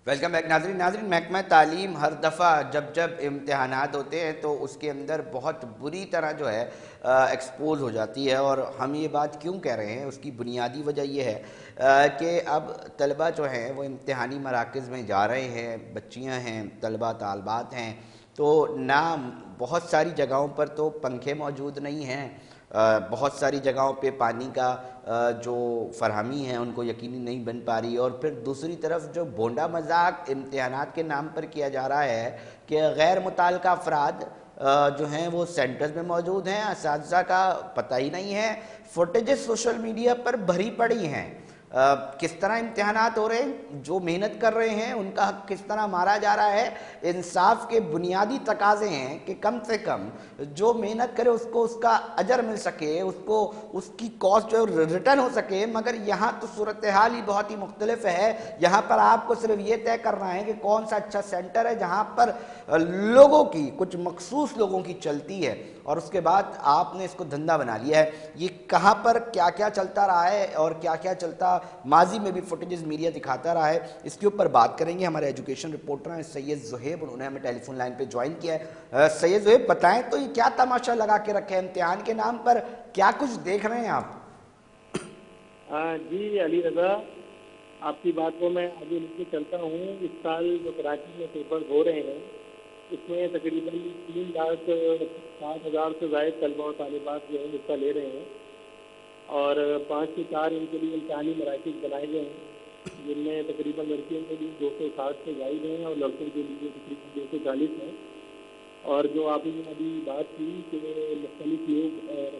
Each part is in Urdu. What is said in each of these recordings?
ویلکم بیک ناظرین محکمہ تعلیم ہر دفعہ جب امتحانات ہوتے ہیں تو اس کے اندر بہت بری طرح جو ہے ایکسپوز ہو جاتی ہے، اور ہم یہ بات کیوں کہہ رہے ہیں اس کی بنیادی وجہ یہ ہے کہ اب طلبہ جو ہیں وہ امتحانی مراکز میں جا رہے ہیں، بچیاں ہیں، طلبہ طالبات ہیں، تو نہ بہت ساری جگہوں پر تو پنکھے موجود نہیں ہیں، بہت ساری جگہوں پہ پانی کا جو فراہمی ہے ان کو یقینی نہیں بن پا رہی، اور پھر دوسری طرف جو بونڈا مذاق امتحانات کے نام پر کیا جا رہا ہے کہ غیر متعلقہ افراد جو ہیں وہ سینٹرز میں موجود ہیں، اساتذہ کا پتہ ہی نہیں ہے، فوٹیجز سوشل میڈیا پر بھری پڑی ہیں، کس طرح امتحانات ہو رہے ہیں، جو محنت کر رہے ہیں ان کا حق کس طرح مارا جا رہا ہے۔ انصاف کے بنیادی تقاضے ہیں کہ کم سے کم جو محنت کرے اس کو اس کا اجر مل سکے، اس کو اس کی کاسٹ جو ریٹرن ہو سکے، مگر یہاں تو صورتحال ہی بہت ہی مختلف ہے۔ یہاں پر آپ کو صرف یہ طے کرنا ہے کہ کون سا اچھا سینٹر ہے جہاں پر لوگوں کی، کچھ مخصوص لوگوں کی چلتی ہے، اور اس کے بعد آپ نے اس کو دھندا بنا لیا ہے۔ یہ کہاں پر کیا کیا چلتا رہا ہے اور کیا کیا چلتا ماضی میں بھی فوٹیجز میڈیا دکھاتا رہا ہے، اس کے اوپر بات کریں گے۔ ہمارے ایجوکیشن رپورٹر ہیں سید زہیب، انہوں نے ہمیں ٹیلی فون لائن پہ جوائن کیا ہے۔ سید زہیب بتائیں تو یہ کیا تماشا لگا کے رکھے ہیں امتحان کے نام پر، کیا کچھ دیکھ رہے ہیں آپ؟ جی علی رضا، آپ کی بات کو میں آگے لے کے چلتا ہوں۔ اس سال جو کراچی میں پیپر ہو رہے ہیں اس میں تقریباً 3,60,000 سے زائد طلبہ اور طالبات جو ہے حصہ لے رہے ہیں، اور 5 سے 4 ان کے لیے امتحانی مراکز بنائے گئے ہیں، جن میں تقریباً لڑکیوں کے لیے 260 سے زائد ہیں اور لڑکوں کے لیے تقریباً 240 ہیں۔ اور جو آپ نے ابھی بات کی کہ مختلف لوگ،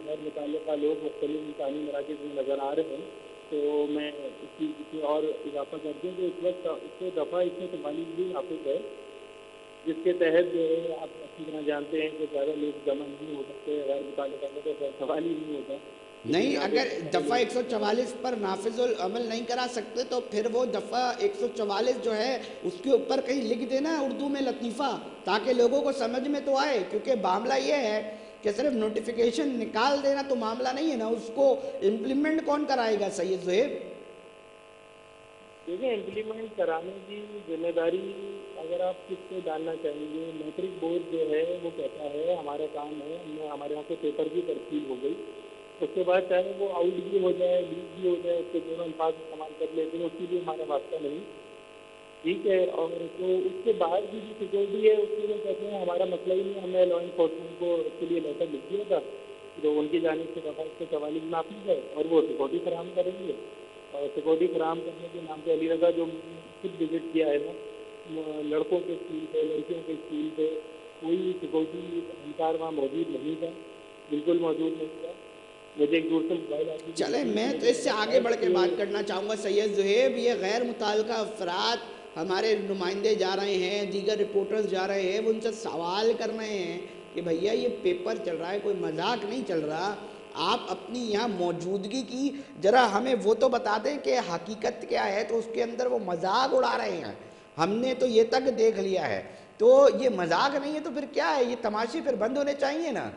غیر متعلقہ لوگ مختلف امتحانی مراکز میں نظر آ رہے ہیں، تو میں اس کی اور اضافہ کر دوں کہ اس وقت اس دفعہ 144 بھی نافذ ہے، جس کے تحت جو ہے آپ اچھی طرح جانتے ہیں کہ زیادہ لوگ جمع نہیں ہو سکتے، غیر متعلقہ میں تو سوال ہی نہیں ہوتا، لیکن نہیں، یہاں پہ اگر دفعہ 144 پر نافذ العمل نہیں کرا سکتے تو پھر وہ دفعہ 144 جو ہے اس کے اوپر کہیں لکھ دینا اردو میں لطیفہ، تاکہ لوگوں کو سمجھ میں تو آئے، کیونکہ معاملہ یہ ہے کہ صرف نوٹیفیکیشن نکال دینا تو معاملہ نہیں ہے نا، اس کو امپلیمنٹ کون کرائے گا سید زہیب؟ دیکھیں، امپلیمنٹ کرانے کی ذمہ داری اگر آپ کس سے ڈالنا چاہیں گے، میٹرک بورڈ جو ہے وہ کہتا ہے ہمارا کام ہے، ہمارے یہاں سے پیپر کی ترسیل ہو گئی، اس کے بعد چاہے وہ آؤٹ بھی ہو جائے لیک بھی ہو جائے، اس کے دونوں الفاظ استعمال کر لیتے ہیں، اس کی بھی ہمارا واسطہ نہیں، ٹھیک ہے۔ اور تو اس کے بعد بھی جو سیکورٹی ہے اس کے لیے کہتے ہیں ہمارا مسئلہ ہی نہیں، ہم نے لا انفورسمنٹ کو اس کے لیے لیٹر لکھ دیا تھا جو ان کی جانب سے دفعہ 144 نافذ ہے، اور وہ سیکورٹی فراہم کریں گے، اور سیکورٹی فراہم کرنے کے نام پہ علی رضا جو خود وزٹ کیا ہے نا لڑکوں کے اسکول پہ، لڑکیوں کے اسکول پہ، کوئی سیکورٹی اہلکار وہاں موجود نہیں تھا، بالکل موجود نہیں تھا۔ مجھے ایک دور سے موبائل آتی تھی، چلیں، میں تو اس سے آگے بڑھ کے بات کرنا چاہوں گا سید زہیب، یہ غیر متعلقہ افراد ہمارے نمائندے جا رہے ہیں، دیگر رپورٹرز جا رہے ہیں، وہ ان سے سوال کر رہے ہیں کہ بھیا یہ پیپر چل رہا ہے، کوئی مذاق نہیں چل رہا، آپ اپنی یہاں موجودگی کی ذرا ہمیں وہ تو بتا دیں کہ حقیقت کیا ہے، تو اس کے اندر وہ مذاق اڑا رہے ہیں، ہم نے تو یہ تک دیکھ لیا ہے، تو یہ مذاق نہیں ہے تو پھر کیا ہے؟ یہ تماشے پھر بند ہونے چاہیے نا۔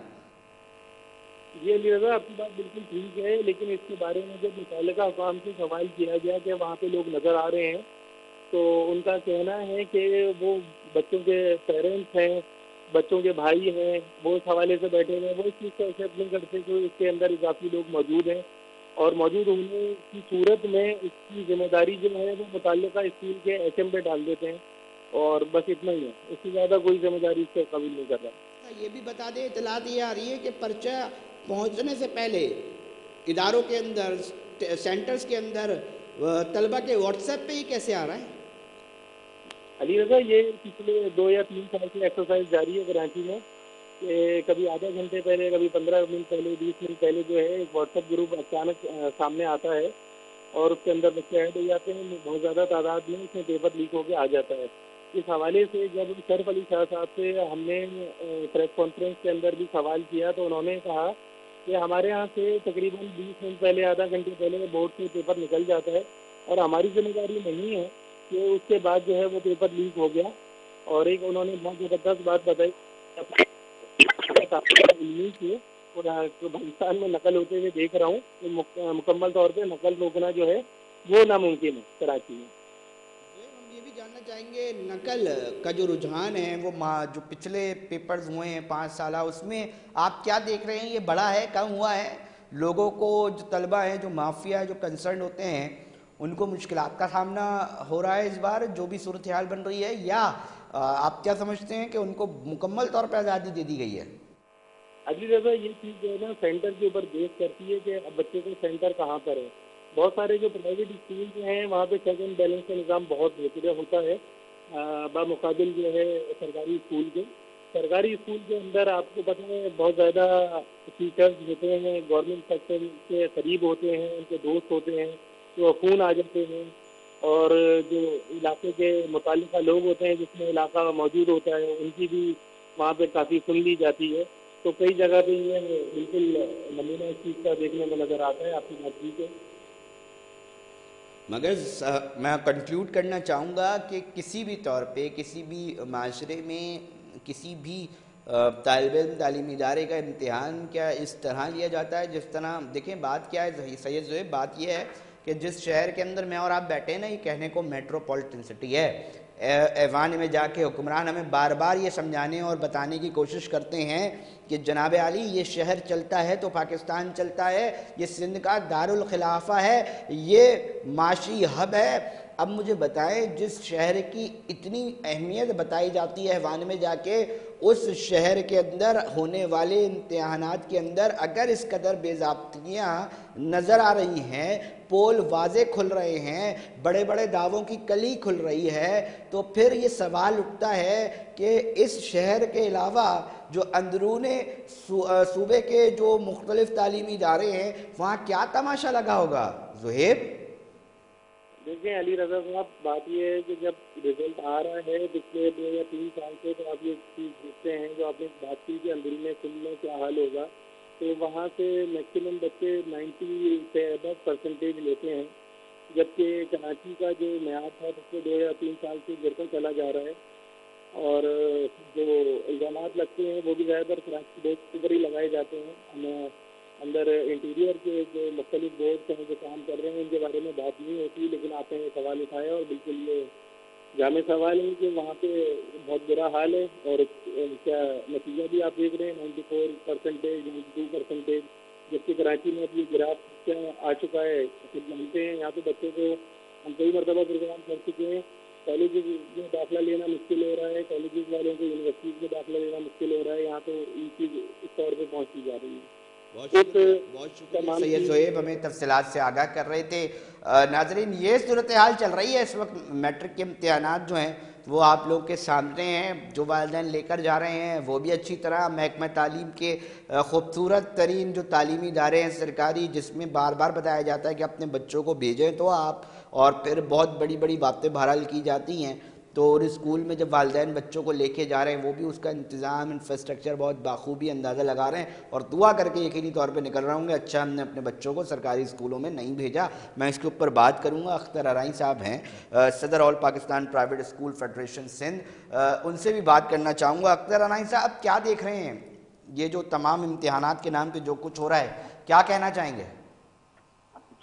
یہ علی رضا آپ کی بات بالکل ٹھیک ہے، لیکن اس کے بارے میں جب متعلقہ اقوام سے سوال کیا گیا کہ وہاں پہ لوگ نظر آ رہے ہیں، تو ان کا کہنا ہے کہ وہ بچوں کے پیرنٹس ہیں، بچوں کے بھائی ہیں، وہ اس حوالے سے بیٹھے ہوئے ہیں، وہ اس چیز کو ایکسیپٹ نہیں کرتے کہ اس کے اندر اضافی لوگ موجود ہیں، اور موجود ہونے کی صورت میں اس کی ذمہ داری جو ہے وہ متعلقہ اسکول کے ایچ ایم پہ ڈال دیتے ہیں، اور بس اتنا ہی ہے، اس سے زیادہ کوئی ذمہ داری اس سے قبول نہیں کر رہا۔ یہ بھی بتا دیں، اطلاعات یہ آ رہی ہے کہ پرچہ پہنچنے سے پہلے اداروں کے اندر، سینٹرز کے اندر طلبہ کے واٹس ایپ پہ ہی کیسے آ رہا ہے؟ علی رضا، یہ پچھلے 2 یا 3 سال کی ایکسرسائز جاری ہے کراچی میں، کہ کبھی آدھا گھنٹے پہلے، کبھی 15 منٹ پہلے، 20 منٹ پہلے جو ہے ایک واٹس ایپ گروپ اچانک سامنے آتا ہے، اور اس کے اندر بچے ایڈ ہو جاتے ہیں، بہت زیادہ تعداد میں اس میں پیپر لیک ہو کے آ جاتا ہے۔ اس حوالے سے جب شرف علی شاہ صاحب سے ہم نے پریس کانفرنس کے اندر بھی سوال کیا تو انہوں نے کہا کہ ہمارے یہاں سے تقریباً 20 منٹ پہلے، آدھا گھنٹے پہلے بورڈ سے پیپر نکل جاتا ہے، اور ہماری ذمہ داری نہیں ہے کہ اس کے بعد جو ہے وہ پیپر لیک ہو گیا۔ اور ایک انہوں نے بہت زبردست بات بتائی کہ پاکستان میں نقل ہوتے ہوئے دیکھ رہا ہوں کہ مکمل طور پہ نقل روکنا جو ہے وہ ناممکن ہے کراچی میں۔ بھی جاننا چاہیں گے نقل کا جو رجحان ہے وہ جو پچھلے پیپرز ہوئے ہیں 5 سالہ، اس میں آپ کیا دیکھ رہے ہیں؟ یہ بڑا ہے، کم ہوا ہے؟ لوگوں کو جو طلبہ ہیں، جو مافیا جو کنسرن ہوتے ہیں، ان کو مشکلات کا سامنا ہو رہا ہے اس بار جو بھی صورتحال بن رہی ہے، یا آپ کیا سمجھتے ہیں کہ ان کو مکمل طور پہ آزادی دے دی گئی ہے؟ علی رضا، یہ چیز جو ہے نا سینٹر کے اوپر بیس کرتی ہے کہ اب بچے کا سینٹر کہاں پر ہے. بہت سارے جو پرائیویٹ اسکول جو ہیں وہاں پہ چیک اینڈ بیلنس کا نظام بہت بہتر ہوتا ہے بمقابل جو ہے سرکاری اسکول کے. سرکاری اسکول کے اندر آپ کو پتہ ہے بہت زیادہ ٹیچرز ہوتے ہیں گورنمنٹ سیکٹر کے قریب ہوتے ہیں، ان کے دوست ہوتے ہیں، تو خون آ جاتے ہیں، اور جو علاقے کے متعلقہ لوگ ہوتے ہیں جس میں علاقہ موجود ہوتا ہے ان کی بھی وہاں پہ کافی سن لی جاتی ہے. تو کئی جگہ پہ یہ بالکل نمونہ اس چیز کا دیکھنے میں نظر آتا ہے. آپ کی بات ٹھیک ہے، مگر میں کنکلوڈ کرنا چاہوں گا کہ کسی بھی طور پہ کسی بھی معاشرے میں کسی بھی طالب علم تعلیمی ادارے کا امتحان کیا اس طرح لیا جاتا ہے جس طرح، دیکھیں بات کیا ہے سید زہیب، بات یہ ہے کہ جس شہر کے اندر میں اور آپ بیٹھے ہیں نا، یہ کہنے کو میٹروپولیٹن سٹی ہے. ایوان میں جا کے حکمران ہمیں بار بار یہ سمجھانے اور بتانے کی کوشش کرتے ہیں کہ جناب عالی یہ شہر چلتا ہے تو پاکستان چلتا ہے، یہ سندھ کا دارالخلافہ ہے، یہ معاشی ہب ہے. اب مجھے بتائیں، جس شہر کی اتنی اہمیت بتائی جاتی ہے ایوان میں جا کے، اس شہر کے اندر ہونے والے امتحانات کے اندر اگر اس قدر بے ضابطگیاں نظر آ رہی ہیں، پول واضح کھل رہے ہیں، بڑے بڑے دعووں کی کلی کھل رہی ہے، تو پھر یہ سوال اٹھتا ہے کہ اس شہر کے علاوہ جو اندرون صوبے کے جو مختلف تعلیمی ادارے ہیں وہاں کیا تماشا لگا ہوگا؟ زہیب، دیکھیں علی رضا صاحب، بات یہ ہے کہ جب رزلٹ آ رہا ہے پچھلے 2 یا 3 سال سے، تو آپ یہ چیز دیکھتے ہیں جو آپ نے بات کی کہ اندرون سندھ میں کیا حال ہوگا، تو وہاں سے میکسیمم بچے 90 سے ابو پرسنٹیج لیتے ہیں، جبکہ کراچی کا جو معیار تھا پچھلے 2 یا 3 سال سے گرتا چلا جا رہا ہے. اور جو الزامات لگتے ہیں وہ بھی زیادہ تر کراچی بورڈ کے اوپر ہی لگائے جاتے ہیں. ہمیں اندر انٹیریئر کے جو مختلف بورڈ ہیں جو کام کر رہے ہیں ان کے بارے میں بات نہیں ہوتی، لیکن آپ نے یہ سوال اٹھایا اور بالکل یہ جامع سوال ہے کہ وہاں پہ بہت برا حال ہے. اور کیا نتیجہ بھی آپ دیکھ رہے ہیں، 94%، 92%، جبکہ کراچی میں اب یہ گراف کیا آ چکا ہے. پھر جانتے ہیں یہاں پہ بچوں کو ہم کئی مرتبہ پروگرام کر چکے ہیں، کالجز میں داخلہ لینا مشکل ہو رہا ہے، کالجز والوں کو یونیورسٹیز میں داخلہ لینا مشکل ہو رہا ہے. یہاں تو یہ چیز اس طور پہ پہنچی جا رہی ہے. بہت شکریہ سید زہیب، ہمیں تفصیلات سے آگاہ کر رہے تھے. ناظرین، یہ صورتحال چل رہی ہے اس وقت. میٹرک کے امتحانات جو ہیں وہ آپ لوگ کے سامنے ہیں، جو والدین لے کر جا رہے ہیں وہ بھی اچھی طرح محکمہ تعلیم کے خوبصورت ترین جو تعلیمی ادارے ہیں سرکاری، جس میں بار بار بتایا جاتا ہے کہ اپنے بچوں کو بھیجیں تو آپ، اور پھر بہت بڑی بڑی باتیں بہرحال کی جاتی ہیں. تو اور اسکول میں جب والدین بچوں کو لے کے جا رہے ہیں وہ بھی اس کا انتظام انفراسٹرکچر بہت بخوبی اندازہ لگا رہے ہیں، اور دعا کر کے یقینی طور پہ نکل رہا ہوں گے اچھا ہم نے اپنے بچوں کو سرکاری اسکولوں میں نہیں بھیجا. میں اس کے اوپر بات کروں گا. اختر ارائیں صاحب ہیں، صدر all Pakistan private school federation Sindh, ان سے بھی بات کرنا چاہوں گا. اختر ارائیں صاحب، کیا دیکھ رہے ہیں یہ جو تمام امتحانات کے نام پہ جو کچھ ہو رہا ہے، کیا کہنا چاہیں گے؟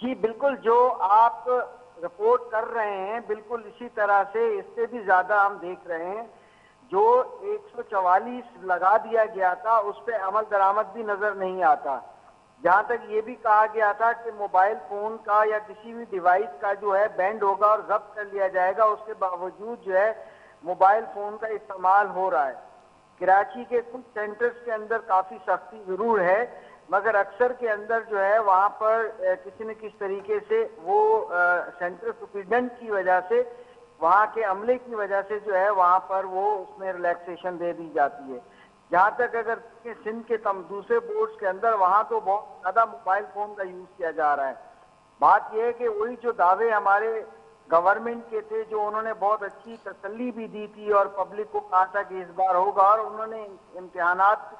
جی بالکل، جو آپ رپورٹ کر رہے ہیں بالکل اسی طرح سے اس سے بھی زیادہ ہم دیکھ رہے ہیں. جو 144 لگا دیا گیا تھا اس پہ عمل درآمد بھی نظر نہیں آتا. جہاں تک یہ بھی کہا گیا تھا کہ موبائل فون کا یا کسی بھی ڈیوائس کا جو ہے بینڈ ہوگا اور ضبط کر لیا جائے گا، اس کے باوجود جو ہے موبائل فون کا استعمال ہو رہا ہے. کراچی کے کچھ سینٹرز کے اندر کافی سختی ضرور ہے، مگر اکثر کے اندر جو ہے وہاں پر کسی نہ کسی طریقے سے وہ سینٹر سپرنٹینڈنٹ کی وجہ سے، وہاں کے عملے کی وجہ سے جو ہے وہاں پر وہ اس میں ریلیکسیشن دے دی جاتی ہے. جہاں تک اگر سندھ کے دوسرے بورڈز کے اندر، وہاں تو بہت زیادہ موبائل فون کا یوز کیا جا رہا ہے. بات یہ ہے کہ وہی جو دعوے ہمارے گورنمنٹ کے تھے، جو انہوں نے بہت اچھی تسلی بھی دی تھی اور پبلک کو کہا تھا کہ اس بار ہوگا، اور انہوں نے امتحانات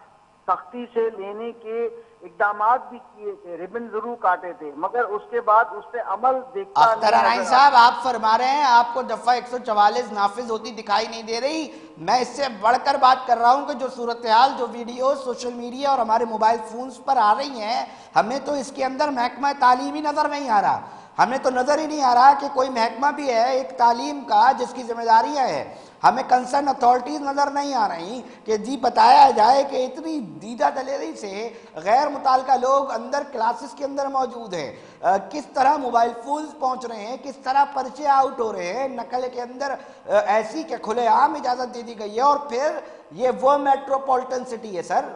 سختی سے لینے کے اقدامات بھی کیے تھے، ربن ضرور کاٹے تھے، مگر اس کے بعد اس پہ عمل دیکھتا اختر نہیں ارائیں نظر صاحب، آتا. آپ فرما رہے ہیں آپ کو دفعہ 144 نافذ ہوتی دکھائی نہیں دے رہی. میں اس سے بڑھ کر بات کر رہا ہوں کہ جو صورتحال، جو ویڈیو سوشل میڈیا اور ہمارے موبائل فونز پر آ رہی ہیں، ہمیں تو اس کے اندر محکمہ تعلیم ہی نظر نہیں آ رہا. ہمیں تو نظر ہی نہیں آ رہا کہ کوئی محکمہ بھی ہے ایک تعلیم کا جس کی ذمہ داریاں ہیں. ہمیں کنسرن اتھارٹیز نظر نہیں آ رہی کہ جی بتایا جائے کہ اتنی دیدہ دلیری سے غیر متعلقہ لوگ اندر کلاسز کے اندر موجود ہیں, کس طرح موبائل فونز پہنچ رہے ہیں, کس طرح پرچے آؤٹ ہو رہے ہیں نقل کے اندر ایسی کہ کھلے عام اجازت دے دی گئی ہے. اور پھر یہ وہ میٹروپولیٹن سٹی ہے سر,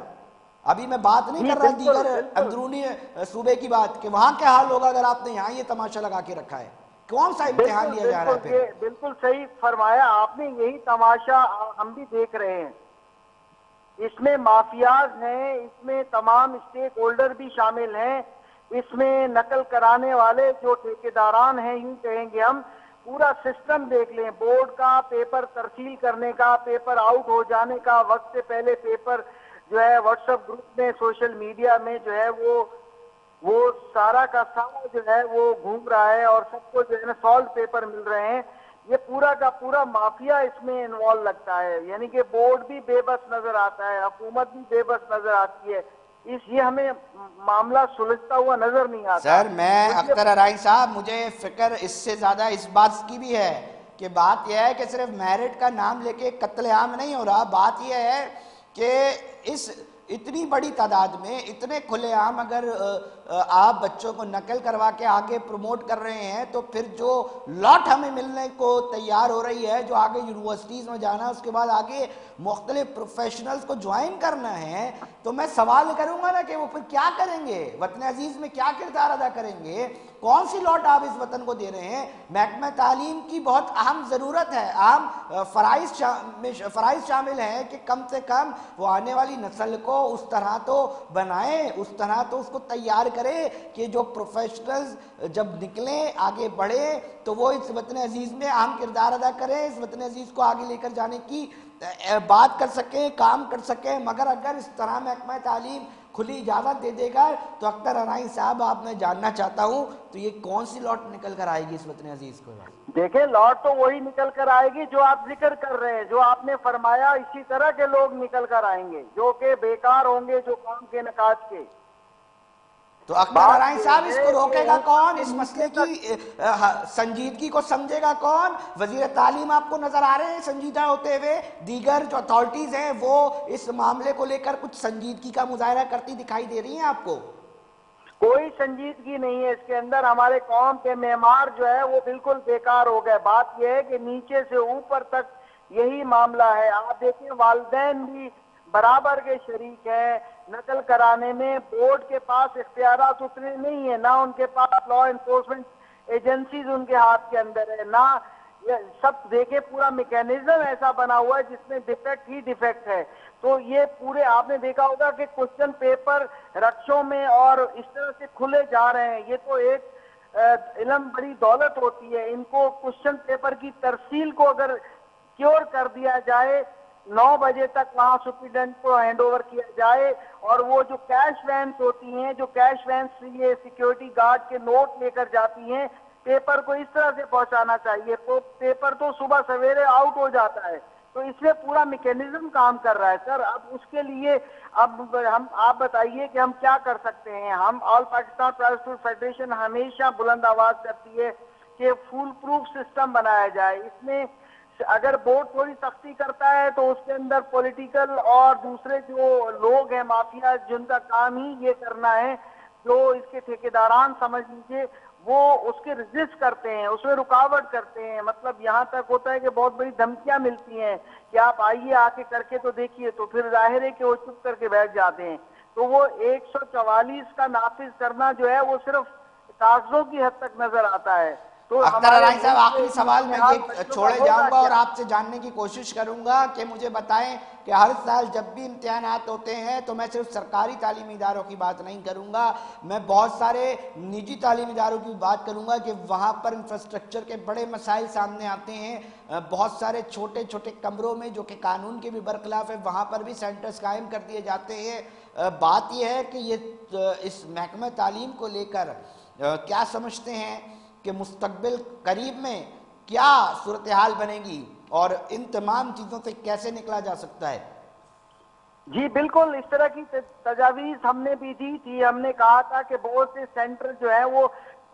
ابھی میں بات نہیں کر رہا دیگر اندرونی صوبے کی بات کہ وہاں کیا حال ہوگا اگر آپ نے یہاں یہ تماشا لگا کے رکھا ہے. کون سا امتحان لیا جا رہا ہے پھر؟ بالکل صحیح فرمایا آپ نے, یہی تماشا ہم بھی دیکھ رہے ہیں. اس میں مافیاز ہیں, اس میں تمام اسٹیک ہولڈر بھی شامل ہیں, اس میں نقل کرانے والے جو ٹھیکیداران ہیں یوں کہیں گے ہم, پورا سسٹم دیکھ لیں, بورڈ کا پیپر ترسیل کرنے کا, پیپر آؤٹ ہو جانے کا, وقت سے پہلے پیپر جو ہے واٹس ایپ گروپ میں سوشل میڈیا میں جو ہے وہ سارا کا سارا جو ہے وہ گھوم رہا ہے اور سب کو جو ہے نا سالٹ پیپر مل رہے ہیں. یہ پورا کا پورا مافیا اس میں انوالو لگتا ہے, یعنی کہ بورڈ بھی بے بس نظر آتا ہے, حکومت بھی بے بس نظر آتی ہے. یہ ہمیں معاملہ سلجھتا ہوا نظر نہیں آتا. سر میں اختر ارائیں صاحب, مجھے فکر اس سے زیادہ اس بات کی بھی ہے کہ بات یہ ہے کہ صرف میرٹ کا نام لے کے قتل عام نہیں ہو رہا, بات یہ ہے کہ اس اتنی بڑی تعداد میں اتنے کھلے عام اگر آپ بچوں کو نقل کروا کے آگے پروموٹ کر رہے ہیں تو پھر جو لاٹ ہمیں ملنے کو تیار ہو رہی ہے, جو آگے یونیورسٹیز میں جانا, اس کے بعد آگے مختلف پروفیشنلز کو جوائن کرنا ہے, تو میں سوال کروں گا نا کہ وہ پھر کیا کریں گے, وطن عزیز میں کیا کردار ادا کریں گے, کون سی لاٹ آپ اس وطن کو دے رہے ہیں. محکمہ تعلیم کی بہت اہم ضرورت ہے, اہم فرائض شامل ہیں کہ کم سے کم وہ آنے والی نسل کو اس طرح تو بنائیں, اس طرح تو اس کو تیار کرے کہ جو پروفیشنلز جب نکلیں آگے بڑھیں تو وہ اس وطن عزیز میں اہم کردار ادا کریں, اس وطن عزیز کو آگے لے کر جانے کی بات کر سکیں, کام کر سکیں. مگر اگر اس طرح محکمہ تعلیم کھلی اجازت دے دے گا تو اختر ارائیں صاحب آپ میں جاننا چاہتا ہوں تو یہ کون سی لاٹ نکل کر آئے گی اس وطن عزیز کو؟ دیکھیں لاٹ تو وہی نکل کر آئے گی جو آپ ذکر کر رہے ہیں, جو آپ نے فرمایا اسی طرح کے لوگ نکل کر آئیں گے جو کہ بیکار ہوں گے, جو کام کے نکاج کے. تو اختر ارائیں صاحب اس کو روکے گا کون, اس مسئلے کی سنجیدگی کو سمجھے گا کون؟ وزیر تعلیم آپ کو نظر آ رہے ہیں سنجیدہ ہوتے ہوئے, دیگر جو اتھارٹیز ہیں وہ اس معاملے کو لے کر کچھ سنجیدگی کا مظاہرہ کرتی دکھائی دے رہی ہیں آپ کو؟ کوئی سنجیدگی نہیں ہے اس کے اندر. ہمارے قوم کے معمار جو ہے وہ بالکل بیکار ہو گئے. بات یہ ہے کہ نیچے سے اوپر تک یہی معاملہ ہے. آپ دیکھیں والدین بھی برابر کے شریک ہیں نقل کرانے میں. بورڈ کے پاس اختیارات اتنے نہیں ہیں, نہ ان کے پاس لا انفورسمنٹ ایجنسیز ان کے ہاتھ کے اندر ہے, نہ سب دیکھے پورا میکینزم ایسا بنا ہوا ہے جس میں ڈیفیکٹ ہی ڈیفیکٹ ہے. تو یہ پورے آپ نے دیکھا ہوگا کہ کوشچن پیپر رکشوں میں اور اس طرح سے کھلے جا رہے ہیں. یہ تو ایک علم بڑی دولت ہوتی ہے. ان کو کوشچن پیپر کی ترسیل کو اگر کیور کر دیا جائے, 9 بجے تک وہاں سپرنٹینڈنٹ کو ہینڈ اوور کیا جائے, اور وہ جو کیش وینس ہوتی ہیں, جو کیش وینس یہ سیکیورٹی گارڈ کے نوٹ لے کر جاتی ہیں, پیپر کو اس طرح سے پہنچانا چاہیے. پیپر تو صبح سویرے آؤٹ ہو جاتا ہے. تو اس میں پورا میکینزم کام کر رہا ہے سر. اب اس کے لیے آپ بتائیے کہ ہم کیا کر سکتے ہیں. ہم آل پاکستان پرائیویٹ اسکول فیڈریشن ہمیشہ بلند آواز کرتی ہے کہ فول پروف سسٹم بنایا جائے. اس میں اگر بورڈ تھوڑی سختی کرتا ہے تو اس کے اندر پولیٹیکل اور دوسرے جو لوگ ہیں مافیا جن کا کام ہی یہ کرنا ہے, جو اس کے ٹھیکیداران سمجھ لیجیے, وہ اس کے رجسٹ کرتے ہیں, اس میں رکاوٹ کرتے ہیں. مطلب یہاں تک ہوتا ہے کہ بہت بڑی دھمکیاں ملتی ہیں کہ آپ آئیے آ کے کر کے تو دیکھیے, تو پھر ظاہر ہے کہ وہ چپ کر کے بیٹھ جاتے ہیں. تو وہ 144 کا نافذ کرنا جو ہے وہ صرف کاغذوں کی حد تک نظر آتا ہے. اختر ارائیں صاحب آخری سوال میں یہ چھوڑے جاؤں گا اور آپ سے جاننے کی کوشش کروں گا کہ مجھے بتائیں کہ ہر سال جب بھی امتحانات ہوتے ہیں تو میں صرف سرکاری تعلیمی اداروں کی بات نہیں کروں گا, میں بہت سارے نجی تعلیمی اداروں کی بات کروں گا کہ وہاں پر انفراسٹرکچر کے بڑے مسائل سامنے آتے ہیں. بہت سارے چھوٹے چھوٹے کمروں میں جو کہ قانون کے بھی برخلاف ہے وہاں پر بھی سینٹرز قائم کر دیے جاتے ہیں. بات یہ ہے کہ یہ اس محکمہ تعلیم کو لے کر کیا سمجھتے ہیں کہ مستقبل قریب میں کیا صورتحال بنے گی اور ان تمام چیزوں سے کیسے نکلا جا سکتا ہے؟ جی بالکل, اس طرح کی تجاویز ہم نے بھی دی تھی. ہم نے کہا تھا کہ بہت سے سینٹر جو ہیں وہ